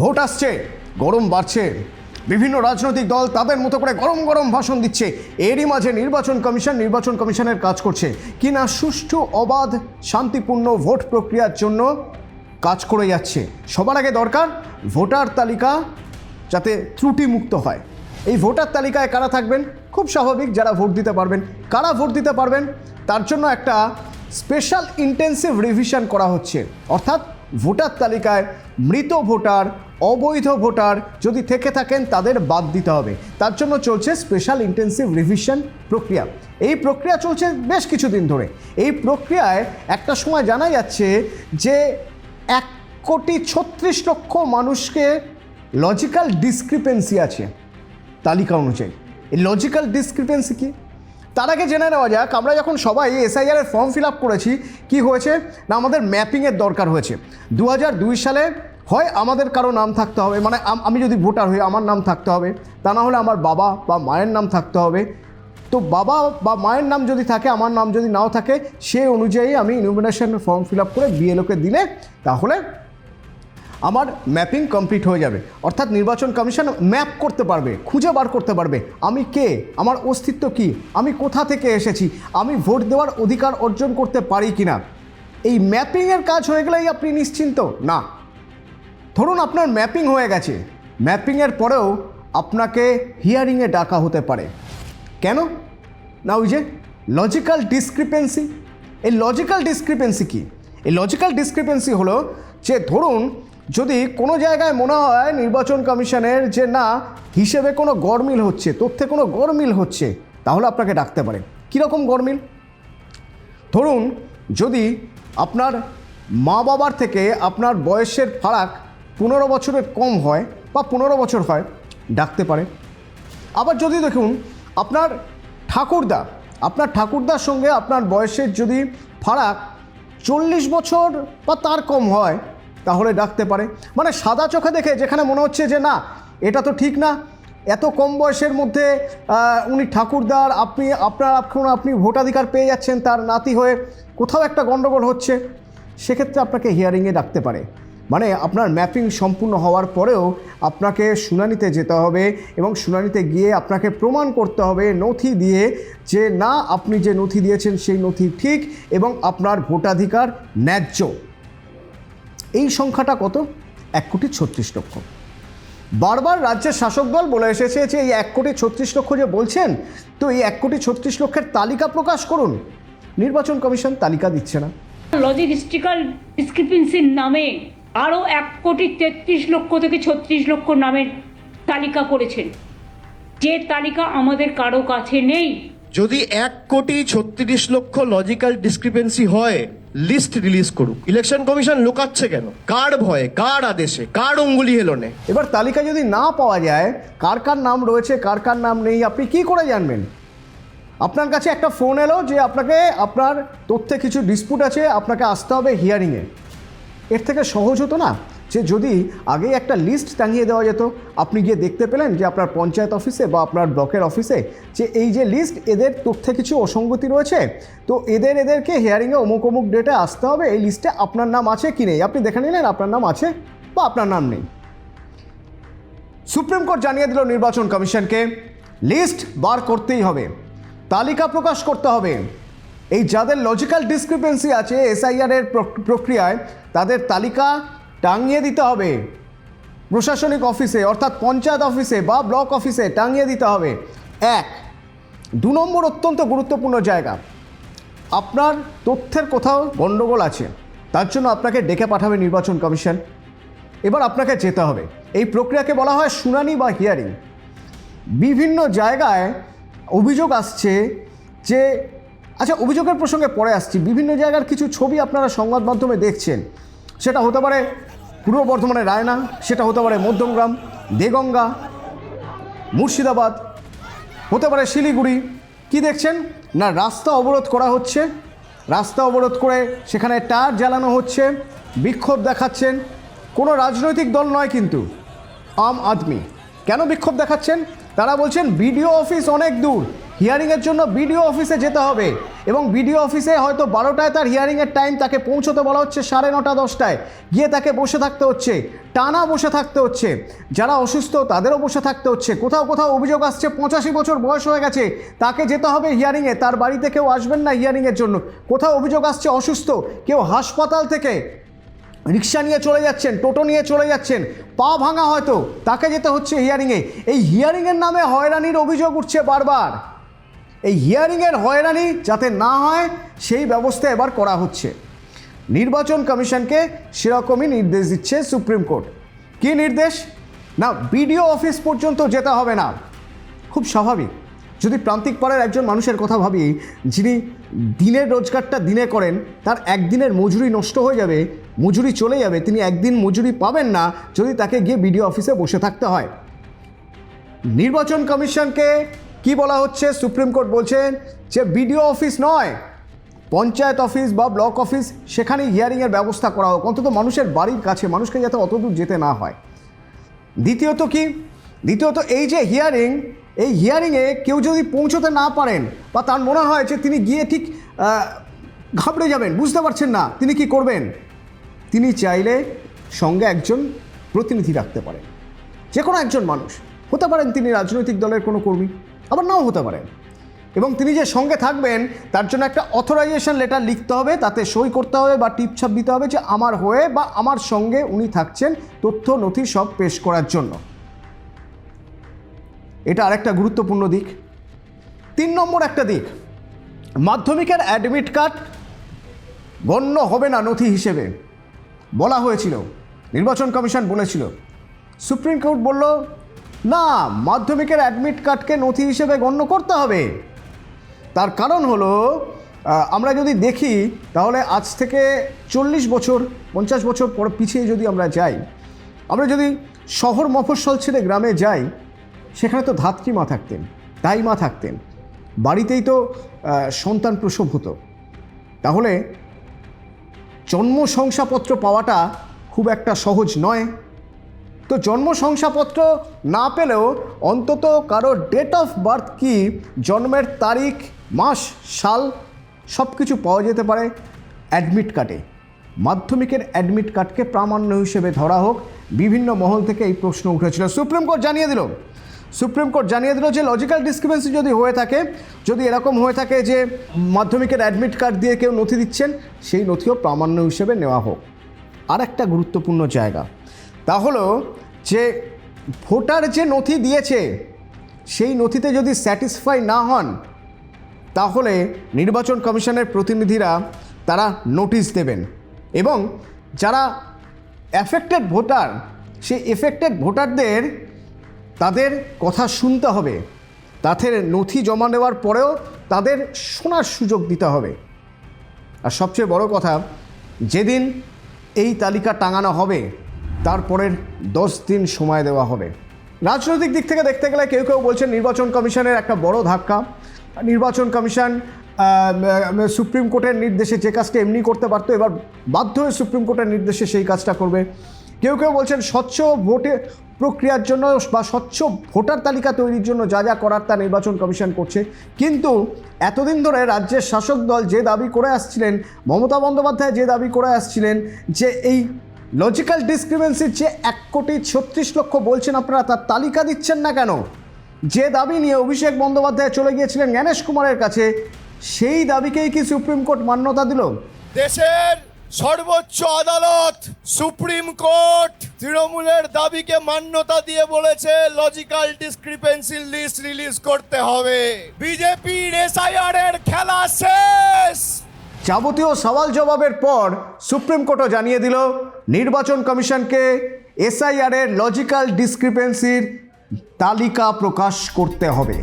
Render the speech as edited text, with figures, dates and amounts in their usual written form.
Vote আসছে, গরম বাড়ছে, বিভিন্ন রাজনৈতিক দল তাদের মতো করে গরম গরম ভাষণ দিচ্ছে। এরই মাঝে নির্বাচন কমিশনের কাজ করছে কিনা সুষ্ঠু, অবাধ, শান্তিপূর্ণ ভোট প্রক্রিয়ার জন্য কাজ করে যাচ্ছে। সবার আগে দরকার ভোটার তালিকা যাতে ত্রুটিমুক্ত হয়। এই ভোটার তালিকায় কারা থাকবেন? খুব স্বাভাবিক, যারা ভোট দিতে পারবেন। কারা ভোট দিতে পারবেন তার জন্য একটা স্পেশাল ইন্টেন্সিভ রিভিশন করা হচ্ছে। অর্থাৎ ভোটার তালিকায় মৃত ভোটার, অবৈধ ভোটার যদি থেকে থাকেন তাদের বাদ দিতে হবে। তার জন্য চলছে স্পেশাল ইন্টেন্সিভ রিভিশন প্রক্রিয়া। এই প্রক্রিয়া চলছে বেশ কিছুদিন ধরে। এই প্রক্রিয়ায় একটা সময় জানা যাচ্ছে যে 1,36,00,000 মানুষকে লজিক্যাল ডিসক্রিপেন্সি আছে তালিকা অনুযায়ী। এই লজিক্যাল ডিসক্রিপেন্সি কি, তার আগে জেনে নেওয়া যাক। আমরা যখন সবাই এসআইআরের ফর্ম ফিল আপ করেছি, কি হয়েছে না, আমাদের ম্যাপিংয়ের দরকার হয়েছে। 2002 সালে হয় আমাদের কারো নাম থাকতে হবে, মানে আমি যদি ভোটার হই আমার নাম থাকতে হবে, তা না হলে আমার বাবা বা মায়ের নাম থাকতে হবে। তো বাবা বা মায়ের নাম যদি থাকে, আমার নাম যদি নাও থাকে, সেই অনুযায়ী আমি ইনুমিনেশন ফর্ম ফিল আপ করে বিএলওকে দিলে তাহলে আমার ম্যাপিং কমপ্লিট হয়ে যাবে। অর্থাৎ নির্বাচন কমিশন ম্যাপ করতে পারবে, খুঁজে বার করতে পারবে আমি কে, আমার অস্তিত্ব কি, আমি কোথা থেকে এসেছি, আমি ভোট দেওয়ার অধিকার অর্জন করতে পারি কিনা। এই ম্যাপিংয়ের কাজ হয়ে গেলেই আপনি নিশ্চিন্ত না। ধরুন আপনার ম্যাপিং হয়ে গেছে, ম্যাপিংয়ের পরেও আপনাকে হিয়ারিংয়ে ডাকা হতে পারে। কেন না, ওই যে লজিক্যাল ডিসক্রিপেন্সি। এই লজিক্যাল ডিসক্রিপেন্সি কি? এই লজিক্যাল ডিসক্রিপেন্সি হলো যে ধরুন যদি কোনো জায়গায় মনে হয় নির্বাচন কমিশনের যে না, হিসেবে কোনো গড়মিল হচ্ছে, তথ্যে কোনো গড়মিল হচ্ছে, তাহলে আপনাকে ডাকতে পারে। কীরকম গড়মিল? ধরুন যদি আপনার মা বাবার থেকে আপনার বয়সের ফারাক 15 বছরের কম হয় বা 15 বছর হয়, ডাকতে পারে। আবার যদি দেখুন আপনার ঠাকুরদার সঙ্গে আপনার বয়সের যদি ফারাক 40 বছর বা তার কম হয়, তাহলে ডাকতে পারে। মানে সাদা চোখে দেখে যেখানে মনে হচ্ছে যে না, এটা তো ঠিক না, এত কম বয়সের মধ্যে উনি ঠাকুরদার, আপনি ভোটাধিকার পেয়ে যাচ্ছেন তার নাতি হয়ে, কোথাও একটা গণ্ডগোল হচ্ছে, সেক্ষেত্রে আপনাকে হিয়ারিংয়ে ডাকতে পারে। মানে আপনার ম্যাপিং সম্পূর্ণ হওয়ার পরেও আপনাকে শুনানিতে যেতে হবে এবং শুনানিতে গিয়ে আপনাকে প্রমাণ করতে হবে নথি দিয়ে যে না, আপনি যে নথি দিয়েছেন সেই নথি ঠিক এবং আপনার ভোটাধিকার ন্যায্য। এই সংখ্যাটা কত? 1,36,00,000। বারবার রাজ্যের শাসক দল বলে এসেছে যে এই 1,36,00,000 যে বলছেন, তো এই 1,36,00,000-এর তালিকা প্রকাশ করুন। নির্বাচন কমিশন তালিকা দিচ্ছে না। লজিস্টিক্যাল ডিসক্রিপেন্সির নামে আরও 1,33,00,000 থেকে 36,00,000 নামের তালিকা করেছেন, যে তালিকা আমাদের কারো কাছে নেই। যদি 1,36,00,000 লজিক্যাল ডিসক্রিপেন্সি হয়, লিস্ট রিলিজ করুক। ইলেকশন কমিশন লুকাচ্ছে কেন? কার ভয়ে, কার আদেশে, কার অঙ্গুলি হেলনে? এবার তালিকা যদি না পাওয়া যায়, কার কার নাম রয়েছে কার কার নাম নেই, আপনি কি করে জানবেন? আপনার কাছে একটা ফোন এলো যে আপনার তথ্যে কিছু ডিসপুট আছে, আপনাকে আসতে হবে হিয়ারিংয়ে। এর থেকে সহজ হতো না যে যদি আগে একটা লিস্ট টাঙিয়ে দেওয়া যেত, আপনি গিয়ে দেখতে পেলেন যে আপনার পঞ্চায়েত অফিসে বা আপনার ব্লকের অফিসে যে এই যে লিস্ট, এদের তথ্যে কিছু অসঙ্গতি রয়েছে, তো এদেরকে হিয়ারিংয়ে অমুক ডেটে আসতে হবে, এই লিস্টে আপনার নাম আছে কি নেই আপনি দেখে নিলেন, আপনার নাম আছে বা আপনার নাম নেই। সুপ্রিম কোর্ট জানিয়ে দিল নির্বাচন কমিশনকে লিস্ট বার করতেই হবে, তালিকা প্রকাশ করতে হবে। এই যাদের লজিক্যাল ডিসক্রিপেন্সি আছে এসআইআরের প্রক্রিয়ায়, তাদের তালিকা টাঙিয়ে দিতে হবে প্রশাসনিক অফিসে, অর্থাৎ পঞ্চায়েত অফিসে বা ব্লক অফিসে টাঙিয়ে দিতে হবে। 2 নম্বর অত্যন্ত গুরুত্বপূর্ণ জায়গা, আপনার তথ্যের কোথাও গণ্ডগোল আছে, তার জন্য আপনাকে ডেকে পাঠাবে নির্বাচন কমিশন। এবার আপনাকে যেতে হবে। এই প্রক্রিয়াকে বলা হয় শুনানি বা হিয়ারিং। বিভিন্ন জায়গায় অভিযোগ আসছে যে, আচ্ছা অভিযোগের প্রসঙ্গে পরে আসছি, বিভিন্ন জায়গার কিছু ছবি আপনারা সংবাদ মাধ্যমে দেখছেন, সেটা হতে পারে পূর্ব বর্ধমানের রায়না, সেটা হতে পারে মধ্যমগ্রাম, দেগঙ্গা, মুর্শিদাবাদ, হতে পারে শিলিগুড়ি। কি দেখছেন না, রাস্তা অবরোধ করা হচ্ছে, রাস্তা অবরোধ করে সেখানে টায়ার জ্বালানো হচ্ছে, বিক্ষোভ দেখাচ্ছেন। কোনো রাজনৈতিক দল নয় কিন্তু, আম আদমি। কেন বিক্ষোভ দেখাচ্ছেন? তারা বলছেন বিডিও অফিস অনেক দূর, হিয়ারিংয়ের জন্য বিডিও অফিসে যেতে হবে এবং বিডিও অফিসে হয়তো 12টায় তার হিয়ারিংয়ের টাইম, তাকে পৌঁছতে বলা হচ্ছে 9:30 10টায়, গিয়ে তাকে বসে থাকতে হচ্ছে, টানা বসে থাকতে হচ্ছে। যারা অসুস্থ তাদেরও বসে থাকতে হচ্ছে। কোথাও কোথাও অভিযোগ আসছে 85 বছর বয়স হয়ে গেছে, তাকে যেতে হবে হিয়ারিংয়ে, তার বাড়িতে কেউ আসবেন না হিয়ারিংয়ের জন্য। কোথাও অভিযোগ আসছে অসুস্থ কেউ হাসপাতাল থেকে রিক্সা নিয়ে চলে যাচ্ছেন, টোটো নিয়ে চলে যাচ্ছেন, পা ভাঙা হয়তো, তাকে যেতে হচ্ছে হিয়ারিংয়ে। এই হিয়ারিংয়ের নামে হয়রানির অভিযোগ উঠছে বারবার। এই হিয়ারিংয়ের হয়রানি যাতে না হয় সেই ব্যবস্থা এবার করা হচ্ছে। নির্বাচন কমিশনকে সেরকমই নির্দেশ দিচ্ছে সুপ্রিম কোর্ট। কী নির্দেশ? না, বিডিও অফিস পর্যন্ত যেতে হবে না। খুব স্বাভাবিক, যদি প্রান্তিক পাড়ার একজন মানুষের কথা ভাবি, যিনি দিনের রোজগারটা দিনে করেন, তার একদিনের মজুরি নষ্ট হয়ে যাবে, মজুরি চলে যাবে, তিনি একদিন মজুরি পাবেন না যদি তাকে গিয়ে বিডিও অফিসে বসে থাকতে হয়। নির্বাচন কমিশনকে কি বলা হচ্ছে? সুপ্রিম কোর্ট বলছেন যে বিডিও অফিস নয়, পঞ্চায়েত অফিস বা ব্লক অফিস, সেখানে হিয়ারিংয়ের ব্যবস্থা করা হোক, অন্তত মানুষের বাড়ির কাছে, মানুষকে যাতে অত দূর যেতে না হয়। দ্বিতীয়ত কি? দ্বিতীয়ত এই যে হিয়ারিং, এই হিয়ারিংয়ে কেউ যদি পৌঁছতে না পারেন বা তার মনে হয় যে তিনি গিয়ে ঠিক ঘাবড়ে যাবেন, বুঝতে পারছেন না তিনি কি করবেন, তিনি চাইলে সঙ্গে একজন প্রতিনিধি রাখতে পারেন। যে কোনো একজন মানুষ হতে পারেন, তিনি রাজনৈতিক দলের কোনো কর্মী, আবার নাও হতে পারেন, এবং তিনি যে সঙ্গে থাকবেন তার জন্য একটা অথরাইজেশন লেটার লিখতে হবে, তাতে সই করতে হবে বা টিপছাপ দিতে হবে যে আমার হয়ে বা আমার সঙ্গে উনি থাকছেন তথ্য নথি সব পেশ করার জন্য। এটা আরেকটা গুরুত্বপূর্ণ দিক। 3 নম্বর একটা দিক, মাধ্যমিকের অ্যাডমিট কার্ড গণ্য হবে না নথি হিসেবে বলা হয়েছিল, নির্বাচন কমিশন বলেছিল। সুপ্রিম কোর্ট বলল না, মাধ্যমিকের অ্যাডমিট কার্ডকে নথি হিসেবে গণ্য করতে হবে। তার কারণ হলো, আমরা যদি দেখি তাহলে আজ থেকে 40 বছর 50 বছর পর পিছিয়ে যদি আমরা যাই, আমরা যদি শহর মফস্বল ছেড়ে গ্রামে যাই, সেখানে তো ধাত্রীমা থাকতেন, দাইমা থাকতেন, বাড়িতেই তো সন্তান প্রসব হতো। তাহলে জন্ম শংসাপত্র পাওয়াটা খুব একটা সহজ নয়। তো জন্ম শংসাপত্র না পেলেও অন্তত কারো ডেট অফ বার্থ কি, জন্মের তারিখ, মাস, সাল সব কিছু পাওয়া যেতে পারে অ্যাডমিট কার্ডে। মাধ্যমিকের অ্যাডমিট কার্ডকে প্রামাণ্য হিসেবে ধরা হোক। বিভিন্ন মহল থেকে এই প্রশ্ন উঠেছিল। সুপ্রিম কোর্ট জানিয়ে দিল যে লজিক্যাল ডিসক্রিপেন্সি যদি হয়ে থাকে, যদি এরকম হয়ে থাকে যে মাধ্যমিকের অ্যাডমিট কার্ড দিয়ে কেউ নথি দিচ্ছেন, সেই নথিও প্রামাণ্য হিসেবে নেওয়া হোক। আর একটা গুরুত্বপূর্ণ জায়গা, তা হলো যে ভোটার যে নথি দিয়েছে সেই নথিতে যদি স্যাটিসফাই না হন, তাহলে নির্বাচন কমিশনের প্রতিনিধিরা তারা নোটিশ দেবেন এবং যারা এফেক্টেড ভোটার, সেই এফেক্টেড ভোটারদের তাদের কথা শুনতে হবে, তাদের নথি জমা নেওয়ার পরেও তাদের শোনার সুযোগ দিতে হবে। আর সবচেয়ে বড় কথা, যেদিন এই তালিকা টাঙানো হবে তারপরের 10 দিন সময় দেওয়া হবে। রাজনৈতিক দিক থেকে দেখতে গেলে কেউ কেউ বলছেন নির্বাচন কমিশনের একটা বড় ধাক্কা। নির্বাচন কমিশন সুপ্রিম কোর্টের নির্দেশে যে কাজটা এমনি করতে পারতো, এবার বাধ্য হয়ে সুপ্রিম কোর্টের নির্দেশে সেই কাজটা করবে। কেউ কেউ বলছেন স্বচ্ছ ভোটে প্রক্রিয়ার জন্য বা স্বচ্ছ ভোটার তালিকা তৈরির জন্য যা যা করার তা নির্বাচন কমিশন করছে। কিন্তু এতদিন ধরে রাজ্যের শাসক দল যে দাবি করে আসছিলেন, মমতা বন্দ্যোপাধ্যায় যে দাবি করে আসছিলেন যে এই লজিক্যাল ডিসক্রিপেন্সির যে 1,36,00,000 বলছেন আপনারা, তার তালিকা দিচ্ছেন না কেন? যে দাবি নিয়ে অভিষেক বন্দ্যোপাধ্যায় চলে গিয়েছিলেন জ্ঞানেশ কুমারের কাছে, সেই দাবিকেই কি সুপ্রিম কোর্ট মান্যতা দিল? দেশের সর্বোচ্চ আদালত সুপ্রিম কোর্ট তৃণমূলের দাবিকে মান্যতা দিয়ে বলেছে লজিক্যাল ডিসক্রিপেন্সি লিস্ট রিলিজ করতে হবে। বিজেপির এসআইআর এর খেলা শেষ। যাবতীয় সওয়াল জবাবের পর সুপ্রিম কোর্টও জানিয়ে দিল নির্বাচন কমিশনকে এসআইআর এর লজিক্যাল ডিসক্রিপেন্সির তালিকা প্রকাশ করতে হবে।